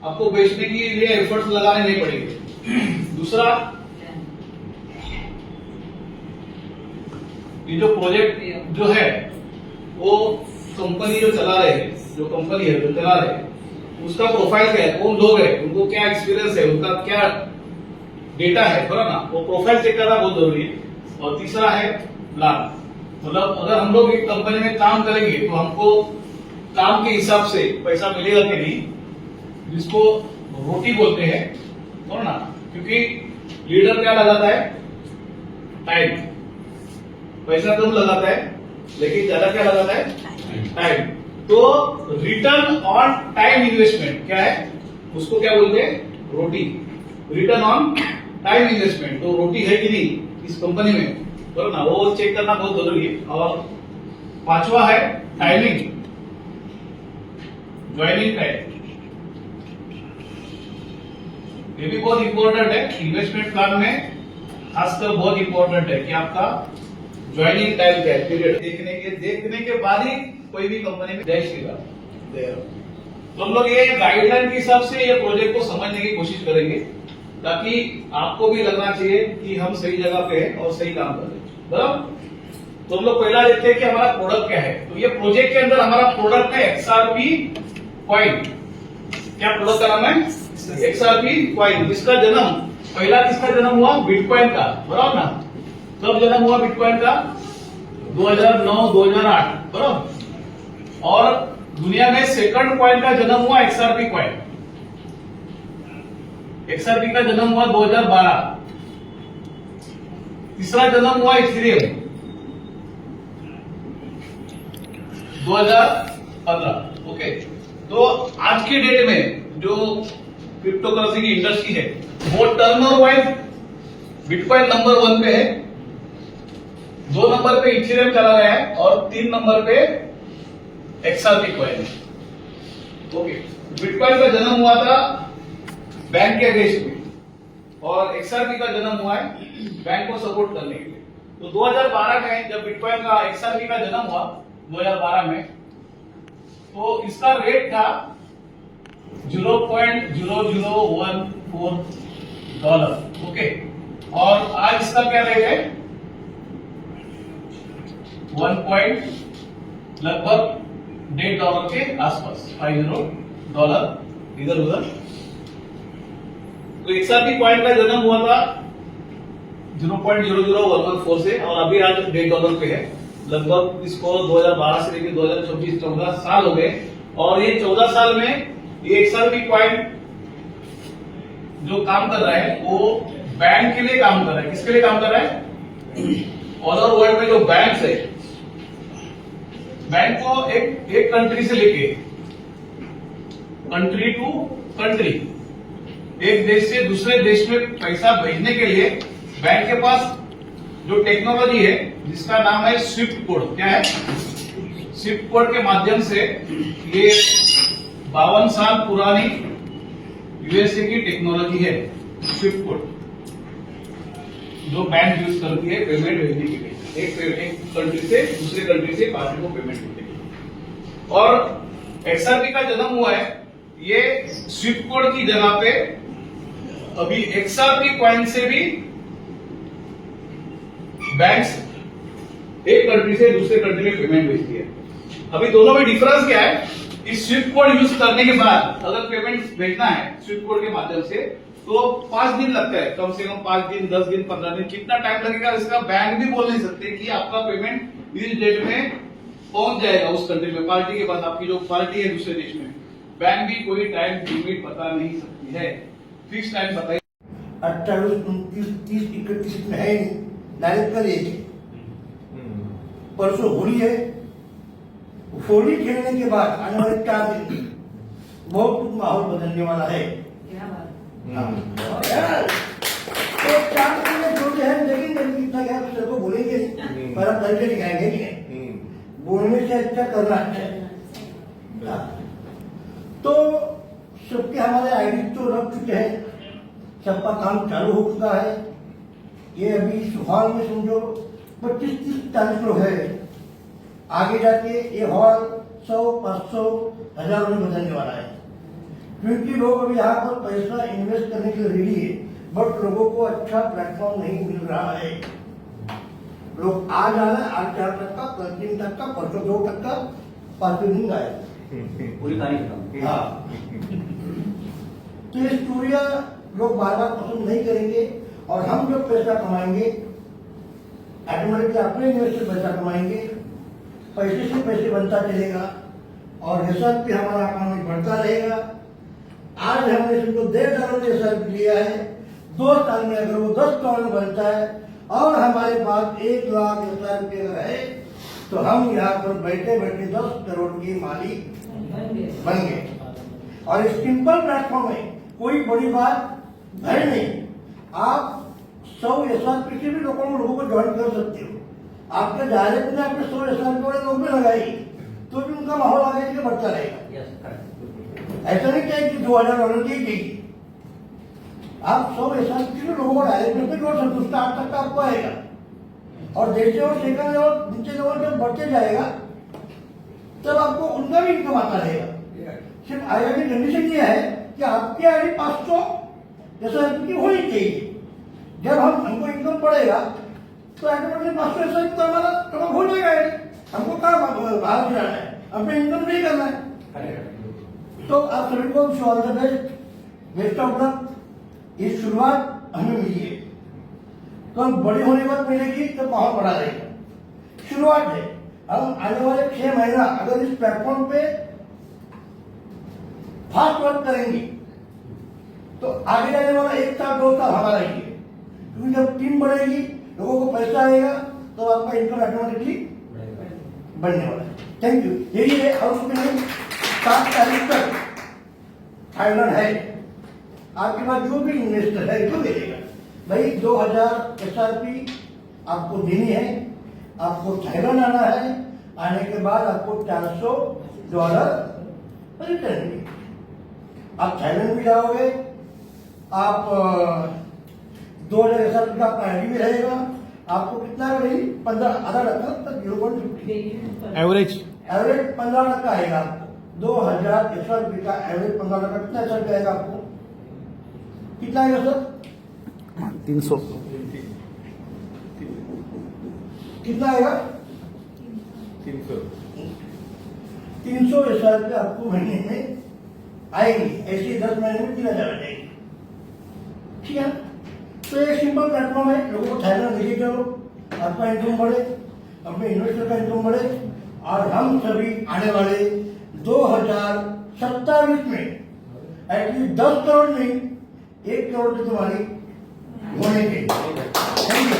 आपको बेचने के लिए एफर्ट्स लगाने नहीं पड़ेंगे। दूसरा, ये जो प्रोजेक्ट जो है वो कंपनी जो चला रहे हैं, जो कंपनी है जो चला रहे हैं, उसका प्रोफाइल क्या है, कौन लोग है, उनको क्या एक्सपीरियंस है, उनका क्या डेटा है, बराबर ना, वो प्रोफाइल चेक करना बहुत जरूरी है। और तीसरा है लाभ, मतलब अगर हम लोग एक कंपनी में काम करेंगे तो हमको काम के हिसाब से पैसा मिलेगा कि नहीं, जिसको रोटी बोलते हैं, बराबर ना, क्योंकि लीडर क्या लगाता है, टाइम। पैसा कम लगाता है लेकिन ज्यादा क्या लगाता है, टाइम। तो रिटर्न ऑन टाइम इन्वेस्टमेंट क्या है, उसको क्या बोलते हैं, रोटी, रिटर्न ऑन टाइम इन्वेस्टमेंट। तो रोटी है कि नहीं इस कंपनी में, बराबर ना, वो चेक करना बहुत जरूरी है। और पांचवा है टाइमिंग, ज्वाइनिंग टाइम, ये भी बहुत इंपॉर्टेंट है इन्वेस्टमेंट प्लान में, खासकर बहुत इंपॉर्टेंट है कि आपका ज्वाइनिंग टाइम क्या है, पीरियड देखने के बाद ही कोई भी कंपनी में जय श्री राम। तो हम लोग ये गाइडलाइन के हिसाब से ये प्रोजेक्ट को समझने की कोशिश करेंगे, ताकि आपको भी लगना चाहिए कि हम सही जगह पे हैं और सही काम कर रहे हैं, बराबर। तो हम लोग पहला देखते हैं कि हमारा प्रोडक्ट क्या है। तो ये प्रोजेक्ट के अंदर हमारा प्रोडक्ट है XRP कॉइन। क्या प्रोडक्ट का नाम है, XRP कॉइन, जिसका जन्म, पहला किसका जन्म हुआ, बिटकॉइन का, बराबर ना। कब जन्म हुआ बिटकॉइन का, 2009-2008, बराबर। और दुनिया में सेकंड कॉइन का जन्म हुआ XRP कॉइन। XRP का जन्म हुआ 2012। तीसरा जन्म हुआ इथेरियम 2015। ओके, तो आज के डेट में जो क्रिप्टो करेंसी की इंडस्ट्री है वो टर्नओवर वाइज बिटकॉइन नंबर 1 पे है, 2 नंबर पे इथेरियम चला गया है और 3 नंबर पे XRP कॉइन है। ओके, बिटकॉइन का जन्म हुआ था बैंक के देश में और XRP का जन्म हुआ है बैंक को सपोर्ट करने के लिए। तो 2012 में जब बिटकॉइन का XRP का जन्म हुआ 2012 में, तो इसका रेट था $0.0014। ओके, और आज इसका क्या रेट है, 1 लगभग $1.5 के आसपास, $50 इधर उधर। तो XRP कॉइन का जन्म हुआ था 0.00114 से और अभी आज $1.5 पे है। लगभग इसको 2012 से लेकर 2024 14 साल हो गए, और ये 14 साल में ये XRP कॉइन जो काम कर रहा है वो बैंक के लिए काम कर रहा है। किसके लिए काम कर रहा है, ऑल ओवर वर्ल्ड में जो बैंक है, बैंक को एक कंट्री से लेके कंट्री टू कंट्री, एक देश से दूसरे देश में पैसा भेजने के लिए बैंक के पास जो टेक्नोलॉजी है जिसका नाम है स्विफ्ट कोड। क्या है, स्विफ्ट कोड के माध्यम से ये 52 साल पुरानी यूएसए की टेक्नोलॉजी है स्विफ्ट कोड, जो बैंक यूज करती है पेमेंट भेजने के लिए, एक कंट्री से दूसरे कंट्री से पार्टी को पेमेंट भेजने के लिए। और XRP का जन्म हुआ है ये स्विफ्ट कोड की जगह पे, अभी XRP कॉइन से भी बैंक्स एक कंट्री से दूसरे कंट्री में पेमेंट भेजती है। अभी दोनों में डिफरेंस क्या है, इस स्विफ्ट कोड यूज करने के बाद अगर पेमेंट भेजना है स्विफ्ट कोड के माध्यम से तो 5 दिन लगता है, कम से कम 5 दिन, 10 दिन, 15 दिन, कितना टाइम लगेगा इसका बैंक भी बोल नहीं सकते कि आपका पेमेंट इस डेट में पहुंच जाएगा उस कंट्री में। पार्टी के पास, आपकी जो पार्टी है दूसरे देश में, बैंक भी कोई टाइम लिमिट बता नहीं सकती है, फिक्स टाइम बताइए। 28, 29, 30, 31 में है डायरेक्ट कर एक परसों होली है। होली खेलने के बाद आने वाले 4 दिन बहुत कुछ माहौल बदलने वाला है। तो 4 दिन में जो है देखेंगे कितना क्या सर को बोलेंगे, पर हम करके दिखाएंगे कि बोलने से अच्छा करना है। तो सबके हमारे आईडी तो रख चुके हैं, सबका काम चालू हो चुका है। ये अभी इस हॉल में समझो 25-30-40 लोग है, आगे जाके ये हॉल 100, 500, 1000 में बदलने वाला है। क्योंकि लोग अभी यहाँ पर पैसा इन्वेस्ट करने के लिए रेडी है, बट लोगों को अच्छा प्लेटफॉर्म नहीं मिल रहा है। लोग आज आ रहे हैं, आज 4% कल 3%, परसों 2%, 5 दिन आए पूरी तारीख खत्म। हाँ, तो ये स्टोरिया लोग बार बार पसंद नहीं करेंगे, और हम जब पैसा कमाएंगे ऑटोमेटिकली अपने इन्वेस्ट से पैसा कमाएंगे, पैसे से पैसे बनता चलेगा, और एसआरपी हमारा अकाउंट में बढ़ता रहेगा। आज हमने समझो $1.5 एसआरपी लिया है, 2 साल में अगर वो 10 करोड़ बनता है और हमारे पास 1 लाख एसआरपी अगर है, तो हम यहाँ पर बैठे बैठे 10 करोड़ की मालिक बन गए। और इस सिंपल प्लेटफॉर्म है, कोई बड़ी बात है नहीं। आप 100 एसआरपी से भी लोगों को ज्वाइन कर सकते हो। आपके डायरेक्ट ने आपने 100 एसआरपी वाले लोग में लगाई, तो भी उनका माहौल आगे चल बढ़ता रहेगा। ऐसा नहीं चाहिए कि $2000 की चाहिए। आप 100 एसआरपी से लोगों को डायरेक्ट में जोड़ सकते, उसका 8 तक आपको आएगा। और जैसे और सेकंड लेवल नीचे लेवल जब बढ़ते जाएगा, तब आपको उनका भी इनकम आता रहेगा। सिर्फ आईआई की कंडीशन ये है कि आपकी आईडी 500 एसआरपी की होनी चाहिए। जब हमको इनकम पड़ेगा तो ऑटोमेटिकली 500 एसआरपी तो हमारा कम हो जाएगा। हमको कहाँ बाहर जाना है, अपने इनकम नहीं करना है। तो आप सभी को all the best, best of luck. ये शुरुआत हमें मिली है, तो हम बड़ी होने के बाद मिलेगी तो बहुत बड़ा रहेगा। शुरुआत है, हम आने वाले 6 महीना अगर इस प्लेटफॉर्म पे फास्ट वर्क करेंगे तो आगे जाने वाला 1 साल 2 साल हमारा ही है। क्योंकि जब टीम बढ़ेगी, लोगों को पैसा आएगा, तो आपका इनकम ऑटोमेटिकली बढ़ने वाला है। Thank you. यही है, और उसमें 7 तारीख तक फाइनल है। आपके पास जो भी इन्वेस्टर है जो देगा भाई 2000 एसआरपी आपको देनी है। आपको थाईलैंड आना है, आने के बाद आपको $400 रिटर्न। आप थाईलैंड भी जाओगे, आप 2000 एसआरपी का आपका आईडी भी रहेगा। आपको कितना रही 15% तक 0.50 एवरेज 15% आएगा आपको। 2000 एसआरपी का एवरेज 15% कितना एसआरपी आएगा आपको? कितना आएगा सर? 300 कितना आएगा? 300 एसआरपी आपको महीने में आएंगी। ऐसे 10 महीने में 3000 आ जाएगी। ठीक है, तो एक सिंपल प्लेटफॉर्म है। लोगों को थाईलैंड लेके चलो, आपका इनकम बढ़े, अपने इन्वेस्टर का इनकम बढ़े, और हम सभी आने वाले 2027 में एटलीस्ट 10 करोड़ नहीं 1 करोड़ की तुम्हारी होने के। Thank you.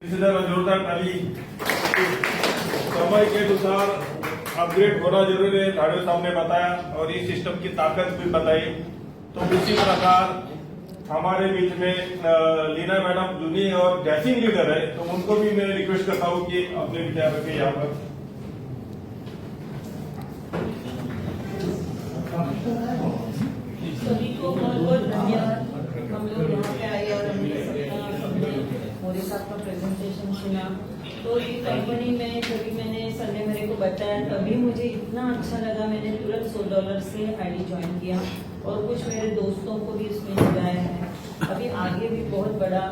जोरदार ताली। समय के अनुसार अपग्रेड होना जरूरी है, धाड़ियों साहब ने बताया, और इस सिस्टम की ताकत भी बताई। तो उसी प्रकार हमारे बीच में लीना मैडम जूनी और जैसिंग लीडर है, तो उनको भी मैं रिक्वेस्ट करता हूँ कि अपने विचार रखें यहाँ पर। सभी को बहुत बहुत धन्यवाद। हम लोग यहाँ पे आए और हमने सबका मोदी साहब का प्रेजेंटेशन सुना। तो ये कंपनी में जब मैंने संडे मेरे को बताया, तभी मुझे इतना अच्छा लगा, मैंने तुरंत $100 से आईडी ज्वाइन किया, और कुछ मेरे दोस्तों को भी इसमें जुड़ाया है। अभी आगे भी बहुत बड़ा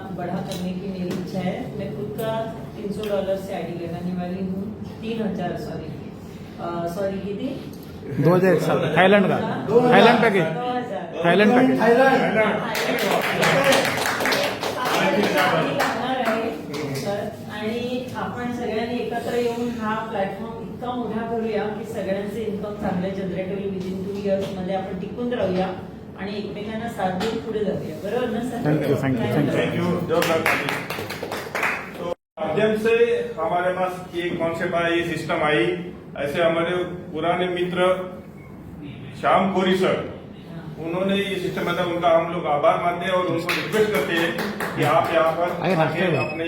करने की मेरी इच्छा है। मैं खुद का $300 से आईडी लगाने वाली हूँ। 3000 सॉरी की थी 2000 थाईलैंड का थाईलैंड पैकेज थाईलैंड पैकेज आणि आपण सगळ्यांनी एकत्र येऊन हा प्लॅटफॉर्म इतका मोठा करूया की सगळ्यांचे इन्कम चांगले जनरेट होईल। विदिन 2 इयर्स मध्ये आपण टिकून राहूया आणि एकमेकांना साथ देऊन पुढे जाऊया। बरोबर ना सर? Thank you. तो माध्यम से हमारे पास ये कॉन्सेप्ट आया, ये सिस्टम आई। ऐसे हमारे पुराने मित्र श्याम कोरी सर, उन्होंने ये सिस्टम बताया, उनका हम लोग आभार मानते हैं और उनको रिक्वेस्ट करते हैं कि आप यहाँ पर आके अपने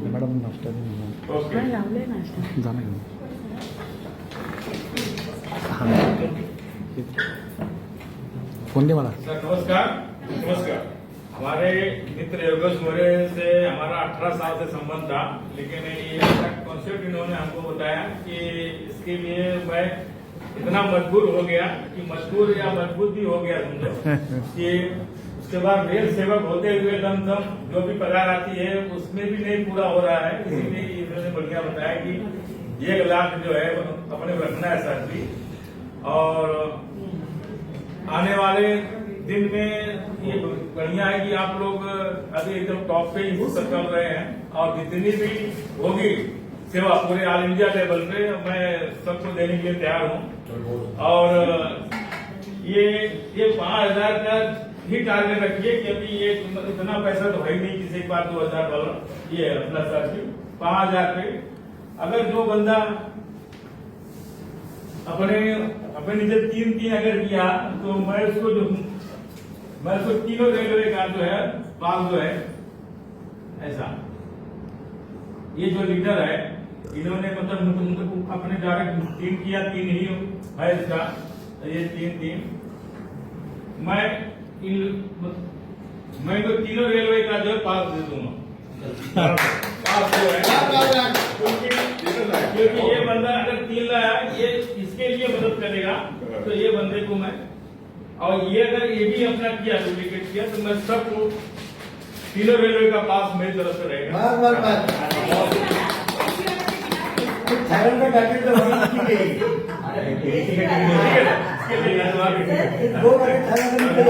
मैडम नाश्ता ओके फोन दे मला। सर नमस्कार। हमारे मित्र योगेश मोरे से हमारा 18 साल से संबंध था, लेकिन ये कॉन्सेप्ट इन्होंने हमको बताया कि इसके लिए मैं इतना मजबूर हो गया कि मजबूर या मजबूत भी हो गया समझो कि उसके बाद रेल सेवक होते हुए लमसम जो भी पगार आती है उसमें भी नहीं पूरा हो रहा है। इसीलिए इन्होंने बढ़िया बताया कि 1 लाख जो है अपने को रखना है सर जी, और आने वाले दिन में ये बढ़िया है कि आप लोग अभी एकदम टॉप पे ही चल रहे हैं और जितनी भी होगी सेवा पूरे ऑल इंडिया लेवल पे मैं सबको देने के लिए तैयार हूँ। और ये 5,000 का ही टारगेट रखिए क्योंकि ये इतना पैसा तो है ही नहीं, किसी के पास $2,000 ये अपना सर 5,000 पे अगर जो बंदा अपने नीचे 3 अगर किया तो मैं उसको तीनों रेलवे का जो है पास जो है ऐसा। ये जो लीडर है इन्होंने मतलब अपने डायरेक्ट 3 किया, 3 ही है इसका, ये 3 मैं तो तीनों रेलवे का जो है पास दे दूंगा। पास जो है क्योंकि ये बंदा अगर 3 लाया ये इसके लिए मदद करेगा तो ये बंदे को मैं, और ये अगर ये भी अपना किया डुप्लीकेट किया तो मैं सबको तीनों रेलवे का पास मेरी तरफ से रहेगा। थाईलैंड का टारगेट तो वही की गई। 2 थाईलैंड में